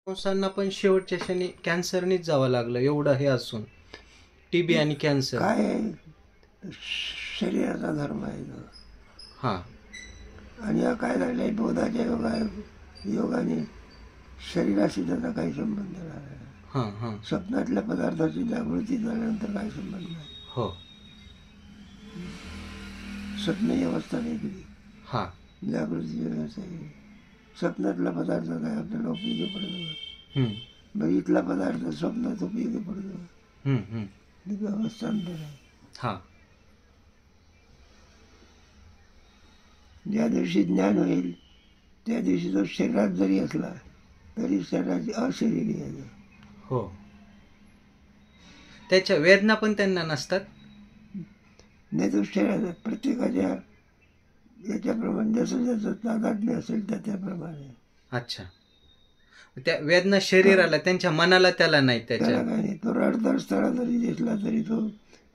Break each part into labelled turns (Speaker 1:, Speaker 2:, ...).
Speaker 1: माणसांना पण शेवटच्या क्षणी कॅन्सरनीच जावं लागलं, एवढं हे असून टीबी आणि कॅन्सर.
Speaker 2: काय आहे? शरीराचा धर्म आहे तो.
Speaker 1: हां
Speaker 2: आणि हा काय झालंय, बोधाच्या योगाने शरीराशी त्याचा काही संबंध नाही.
Speaker 1: हां हां
Speaker 2: स्वप्नातल्या पदार्थाची जागृती झाल्यानंतर काही संबंध नाही.
Speaker 1: हो
Speaker 2: स्वप्न ही अवस्था वेगळी,
Speaker 1: हां
Speaker 2: जागृती व्यवस्था वेगळी. स्वप्नातला पदार्थ काय आपल्याला उपयोगी पडतो,
Speaker 1: हम्म,
Speaker 2: बघितला पदार्थ स्वप्नात उपयोगी पडतो.
Speaker 1: हम्म, हम्म.
Speaker 2: त्याची अवस्थांतर आहे.
Speaker 1: हां
Speaker 2: ज्या दिवशी ज्ञान होईल त्या दिवशी तो शरीरात जरी असला तरी शरीराची अशरीरी आहे.
Speaker 1: हो, त्याच्या वेदना पण त्यांना नसतात.
Speaker 2: नाही तो शरीरात प्रत्येकाच्या याच्याप्रमाणे जसं जसं तादात्म्य असेल त्याप्रमाणे.
Speaker 1: अच्छा, त्या वेदना शरीराला, त्यांच्या मनाला त्याला नाही.
Speaker 2: त्याला
Speaker 1: त्याच्या
Speaker 2: काय नाही, तो रडत असताना जरी दिसला तरी तो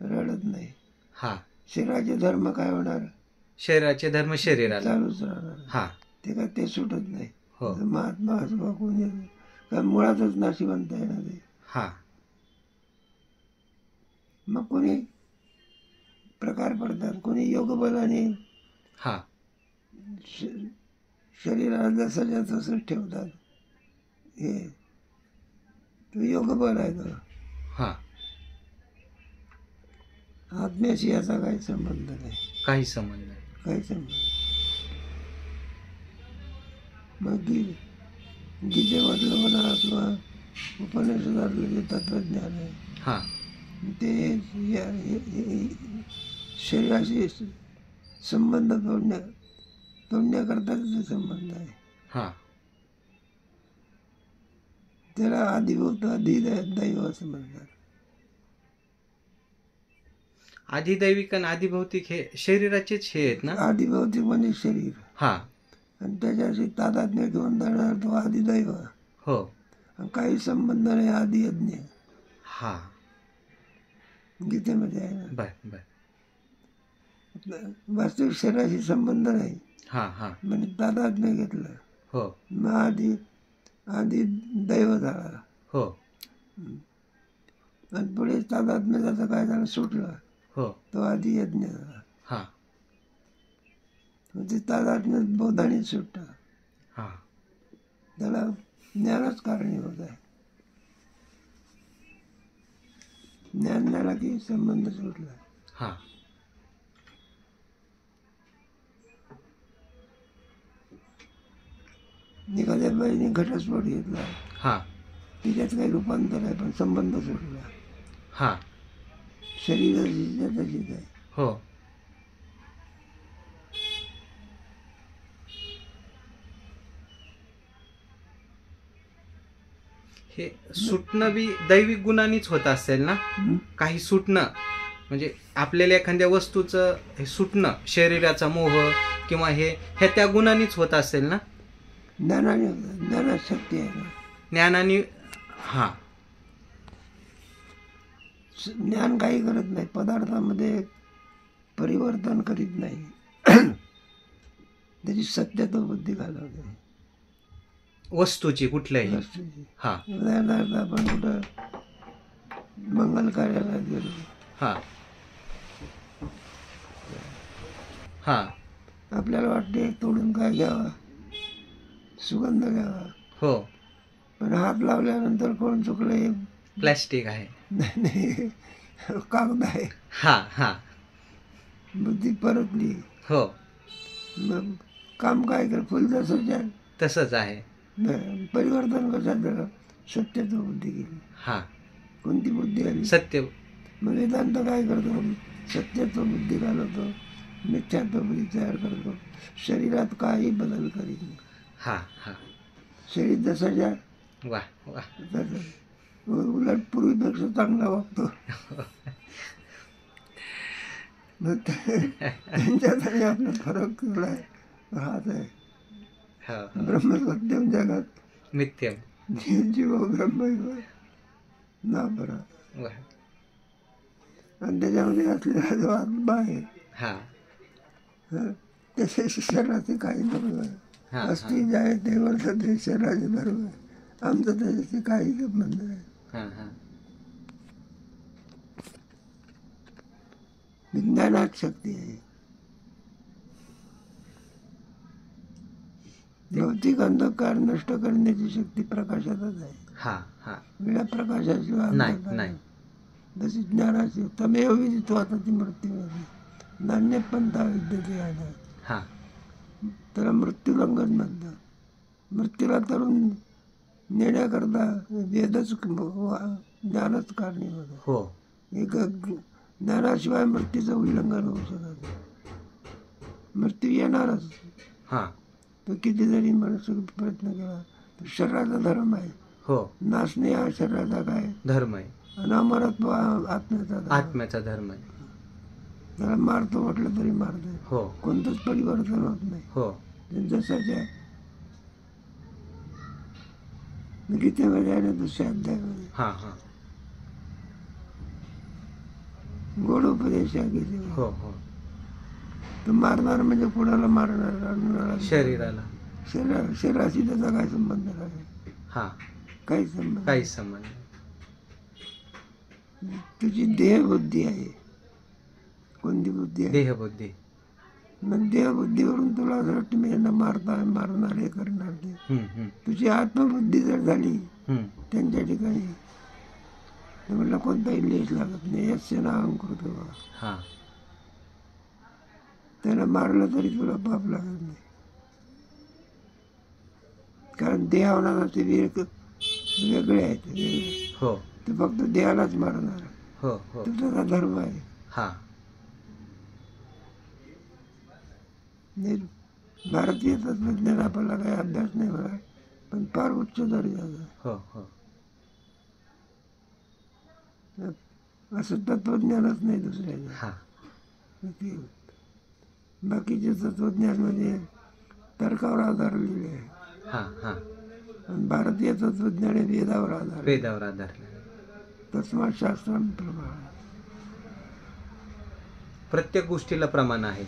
Speaker 2: रडत नाही.
Speaker 1: हा,
Speaker 2: शरीराचे धर्म काय होणार,
Speaker 1: शरीराचे धर्म शरीराला
Speaker 2: चालूच राहणार.
Speaker 1: हा
Speaker 2: ते काय ते सुटत नाही.
Speaker 1: हो
Speaker 2: महात्मा असो कोणी काय मुळातच नाशिवंत आहे ना ते.
Speaker 1: हा,
Speaker 2: मग कोणी प्रकार पडतात, कोणी योगबलाने
Speaker 1: हा
Speaker 2: शरीराला जसं तसंच ठेवतात. हे तो योगबल आहे तो.
Speaker 1: हा,
Speaker 2: आत्म्याशी याचा काही संबंध नाही,
Speaker 1: काही संबंध नाही.
Speaker 2: काही संबंध. मग गीतेमधलं म्हणा किंवा उपनिषदातलं जे तत्वज्ञान आहे
Speaker 1: हा,
Speaker 2: ते शरीराशी संबंध तोडण्याकरता ते संबंध आहे.
Speaker 1: हा,
Speaker 2: त्याला आदिभूत अधिदैव असं म्हणतात.
Speaker 1: आधिदैविक आणि आधिभौतिक हे शरीराचेच हे आहेत ना.
Speaker 2: आदिभौतिक म्हणजे शरीर,
Speaker 1: हा,
Speaker 2: आणि त्याच्याशी तादात्म्य घेऊन जाणार तो आदिदैव.
Speaker 1: हो,
Speaker 2: आणि काही संबंध नाही आदियज्ञ.
Speaker 1: हा,
Speaker 2: गीतेमध्ये आहे ना.
Speaker 1: बर बर.
Speaker 2: वास्तविक शरीराशी संबंध नाही,
Speaker 1: हा हा,
Speaker 2: म्हणजे तादात्म्य घेतलं
Speaker 1: हो
Speaker 2: मग आधी दैव झाला.
Speaker 1: हो
Speaker 2: आणि पुढे तादात्म्य त्याचं काय झालं, सुटलं,
Speaker 1: हो,
Speaker 2: तो आधी यज्ञ झाला.
Speaker 1: हा
Speaker 2: ते तादात्म्य बोधाने सुटतं,
Speaker 1: हा,
Speaker 2: त्याला ज्ञानच कारणीभूत आहे. ज्ञान झाला की संबंध सुटला.
Speaker 1: हा,
Speaker 2: एखाद्या बाईने घटस्फोट घेतला,
Speaker 1: हा,
Speaker 2: तिच्यात काही रूपांतर आहे पण संबंध सुटला.
Speaker 1: हा,
Speaker 2: शरीराची तशीच आहे.
Speaker 1: हो, हे सुटणं बी दैविक गुणांनीच होत असेल ना. काही सुटणं म्हणजे आपल्याला एखाद्या वस्तूचं हे सुटणं, शरीराचा मोह किंवा हे त्या गुणांनीच होत असेल ना.
Speaker 2: ज्ञानाने होतं, ज्ञानात शक्ती आहे ना.
Speaker 1: ज्ञानाने. हा,
Speaker 2: ज्ञान काही करत नाही, पदार्थामध्ये परिवर्तन करीत नाही. त्याची सत्यत्व बुद्धी घालवते
Speaker 1: वस्तूची कुठल्याही.
Speaker 2: वस्तूची.
Speaker 1: हा,
Speaker 2: उदाहरणार्थ आपण कुठं मंगल कार्याला गेलो,
Speaker 1: हा, हा,
Speaker 2: आपल्याला वाटते तोडून काय घ्यावा, सुगंध घ्यावा,
Speaker 1: हो,
Speaker 2: पण हात लावल्यानंतर कोण चुकलं हे
Speaker 1: प्लॅस्टिक आहे.
Speaker 2: नाही, कागद आहे.
Speaker 1: हा हा,
Speaker 2: बुद्धी परतली,
Speaker 1: हो,
Speaker 2: मग काम काय कर, फुल तसंच आहे.
Speaker 1: तसंच आहे.
Speaker 2: परिवर्तन कसं झालं, सत्यत्व बुद्धी गेली.
Speaker 1: हा,
Speaker 2: कोणती बुद्धी आली,
Speaker 1: सत्य.
Speaker 2: मग वेदांत काय करतो, सत्यत्व बुद्धी घालवतो, मिथ्यात्व बुद्धी तयार करतो, शरीरात काही बदल करीत नाही.
Speaker 1: हा हा,
Speaker 2: शरीर जसाच्या
Speaker 1: वा वा.
Speaker 2: तसं, उलट पूर्वीपेक्षा चांगला वागतो. मग त्यांच्यात आणि आपला फरक एवढा आहे, हाच आहे. ब्रह्मसत्यम जगात
Speaker 1: मिथ्यम
Speaker 2: जीव ब्रह्म ना बरा. आणि त्याच्यामध्ये असलेला जो आत्मा आहे,
Speaker 1: हा,
Speaker 2: त्याच्या शरीराचे काही धर्म आहे. अस्थि जाय ते वर्षाचे शरीराचे धर्म आहे. आमचं त्याच्याशी काही संबंध नाही.
Speaker 1: हा हा
Speaker 2: विज्ञानात शक्ती आहे. भौतिक अंधकार नष्ट करण्याची शक्ती प्रकाशातच आहे.
Speaker 1: हा हा
Speaker 2: वेळा प्रकाशाशिवाय
Speaker 1: नाही
Speaker 2: अंधकार
Speaker 1: नाही.
Speaker 2: तशी ज्ञानाची तमेव विदितो आता ती मृत्यू नान्य पंथा विद्यते आहे.
Speaker 1: हा
Speaker 2: त्याला मृत्यूलंघन म्हणतात. मृत्यूला तरुण नेण्याकरता वेदच ज्ञानच कारणीभूत आहे.
Speaker 1: हो
Speaker 2: एक ज्ञानाशिवाय मृत्यूचं उल्लंघन होऊ शकत नाही. मृत्यू येणारच.
Speaker 1: हा
Speaker 2: तो किती जरी माणूस प्रयत्न केला तर शरीराचा धर्म आहे.
Speaker 1: हो
Speaker 2: नाचणे हा शरीराचा काय
Speaker 1: धर्म आहे.
Speaker 2: आणि अमरत्व आत्म्याचा धर्म.
Speaker 1: आत्म्याचा धर्म आहे.
Speaker 2: त्याला मारतो म्हटलं तरी मारतो.
Speaker 1: हो
Speaker 2: कोणतंच परिवर्तन होत नाही.
Speaker 1: हो
Speaker 2: जसाच्या गीतेमध्ये आहे ना दुसऱ्या अध्यायामध्ये
Speaker 1: हा हा
Speaker 2: गोड उपदेश आहे गीतेमध्ये.
Speaker 1: हो हो
Speaker 2: तो मारणार म्हणजे कुणाला मारणार?
Speaker 1: शरीराला.
Speaker 2: शरीराशी त्याचा काय संबंध आहे?
Speaker 1: हा
Speaker 2: काही संबंध
Speaker 1: काही संबंध नाही.
Speaker 2: तुझी देहबुद्धी आहे. कोणती बुद्धी आहे?
Speaker 1: देहबुद्धी.
Speaker 2: मग देहबुद्धीवरून तुला असं वाटतं मी यांना मारणार हे करणार ते. तुझी आत्मबुद्धी जर झाली त्यांच्या ठिकाणी तर म्हटलं कोणताही लेश लागत नाही. यस्य नाहं कृतो वा.
Speaker 1: हा
Speaker 2: त्याला मारलं तरी तुला पाप लागत नाही. कारण देहावनाला ते वेगळे आहेत. वेगळे
Speaker 1: हो
Speaker 2: ते फक्त देहालाच मारणार.
Speaker 1: हो हो
Speaker 2: तो त्याचा धर्म आहे.
Speaker 1: हा
Speaker 2: भारतीय तत्वज्ञान आपल्याला काही अभ्यास नाही मला पण फार उच्च दर्जाचा.
Speaker 1: हो हो
Speaker 2: असं तत्वज्ञानच नाही दुसऱ्याचं.
Speaker 1: हा
Speaker 2: बाकीचे तत्वज्ञान म्हणजे तर्कावर आधारलेले आहे.
Speaker 1: हा हा
Speaker 2: आणि भारतीय तत्वज्ञान हे वेदावर आधार.
Speaker 1: वेदावर आधारलेलं.
Speaker 2: तस्मात शास्त्रांप्रमाण
Speaker 1: प्रत्येक गोष्टीला प्रमाण आहे.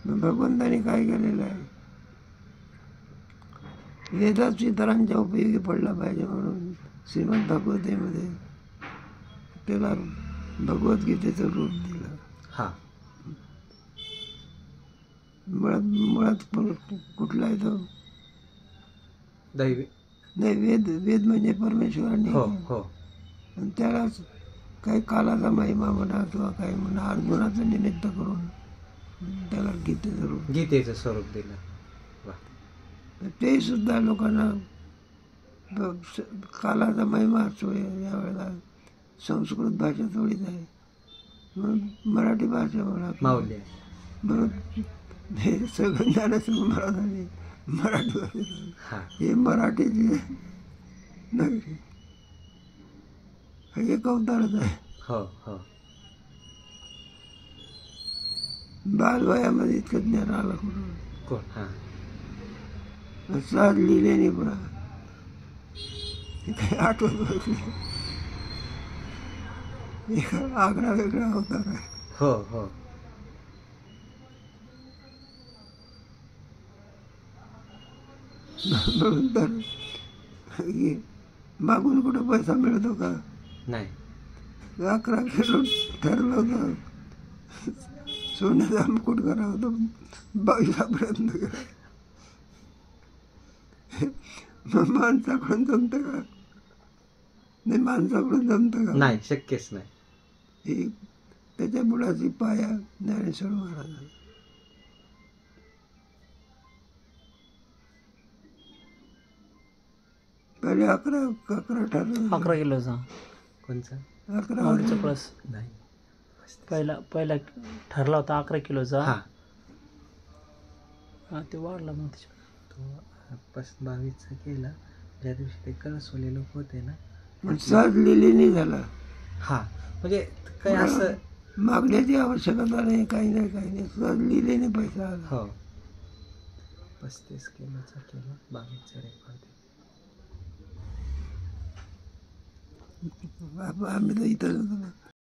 Speaker 2: भगवंताने काय केलेलं आहे? वेदाच इतरांच्या उपयोगी पडला पाहिजे म्हणून श्रीमद भगवतेमध्ये त्याला भगवद्गीतेचं रूप दिलं.
Speaker 1: हा
Speaker 2: मुळात कुठला आहे तो?
Speaker 1: दैवी.
Speaker 2: नाही, वेद म्हणजे परमेश्वराने.
Speaker 1: हो हो
Speaker 2: आणि त्यालाच काही कालाचा महिमा म्हणा किंवा काही म्हणा अर्जुनाचं निमित्त करून त्याला गीतेचं रूप.
Speaker 1: गीतेचं स्वरूप दिलं. वा.
Speaker 2: ते सुद्धा लोकांना कालाचा महिमा असतो. यावेळेला संस्कृत भाषा थोडीच आहे म्हणून मराठी भाषा म्हणा
Speaker 1: माऊली.
Speaker 2: बरोबर हे सगळं ज्ञानाचं मराठी भाषा. हे मराठीची नगरी एक अवतारच आहे.
Speaker 1: हो हो
Speaker 2: बालवयामध्ये इतकं ज्ञान आलं कुठून?
Speaker 1: कोण? हा
Speaker 2: सहज लिहिल्याने पुन्हा काही आठवत बसली. एक आगळा वेगळा अवतार आहे.
Speaker 1: हो हो
Speaker 2: म्हणून तर मागून कुठं पैसा मिळतो का?
Speaker 1: नाही.
Speaker 2: 11 किलो ठरलं होतं सोन्याचा मुकुट करा होतं 22 प्रयत्न केला. माणसाकडून जमतं का? नाही, माणसाकडून जमतं का?
Speaker 1: नाही, शक्यच नाही.
Speaker 2: ही त्याच्या मुलाची पाया ज्ञानेश्वर महाराज. पहिले 11 ठरलं.
Speaker 3: 11 किलोचा.
Speaker 1: कोणचा?
Speaker 2: 11
Speaker 3: प्लस
Speaker 1: नाही.
Speaker 3: पहिला ठरला होता 11 किलोचा.
Speaker 1: हा
Speaker 3: हा ते वाढला मग
Speaker 1: तो 22चा केला ज्या दिवशी ते कळसवले लोक होते ना.
Speaker 2: पण सहज लिहिली नाही झाला.
Speaker 1: हा म्हणजे काही असं
Speaker 2: मागण्याची आवश्यकता नाही, काही नाही, काही नाही. सहज लिहिले नाही पैसा आला.
Speaker 1: हो 35 किलोचा केला 22चा रेकॉर्ड.
Speaker 2: आम्ही तर इथं